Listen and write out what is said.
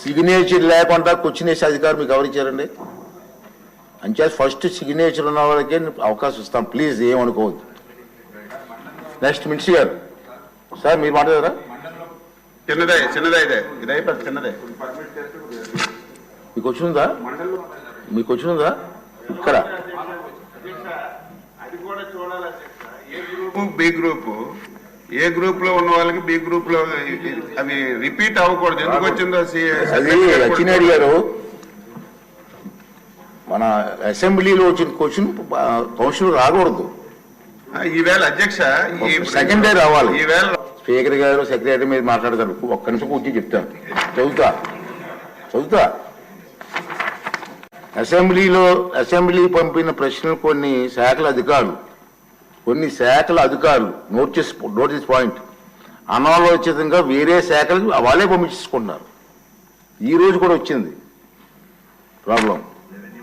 Signature లేకుండా question వేసే అధికారం మీకు ఎవరు ఇచ్చారండి? అంచే ఫస్ట్ సిగ్నేచర్ ఉన్న వాళ్ళకే అవకాశం ఇస్తాం, ప్లీజ్ ఏమనుకోవద్దు. నెక్స్ట్ మినిస్టర్ గారు. సార్ మీరు మాట్లాడారా? చిన్నదే చిన్నదే ఇదే ఇదే చిన్నదే. మీకు వచ్చిందా? మీకు వచ్చిందా? ఇక్కడ బి గ్రూప్, ఏ గ్రూప్ లో ఉన్న వాళ్ళకి బి గ్రూప్ లో అవి రిపీట్ అవ్వకూడదు. ఎందుకు వచ్చిందో అది అచ్చినాయుడు గారు మన అసెంబ్లీలో వచ్చిన క్వశ్చన్ కౌన్సిల్ రాకూడదు. ఈవేళ అధ్యక్ష సెకండ్ డే రావాలి. ఈవేళ స్పీకర్ గారు సెక్రటరీ మీద మాట్లాడతారు. ఒక్క నిమిషం కూర్చొని చెప్తాను, చదువుతా. అసెంబ్లీ పంపిన ప్రశ్నలు కొన్ని శాఖల అధికారులు నోటీస్ పాయింట్ అనాలోచితంగా వేరే శాఖలకు వాళ్ళే పంపించుకుంటున్నారు. ఈ రోజు కూడా వచ్చింది ప్రాబ్లం.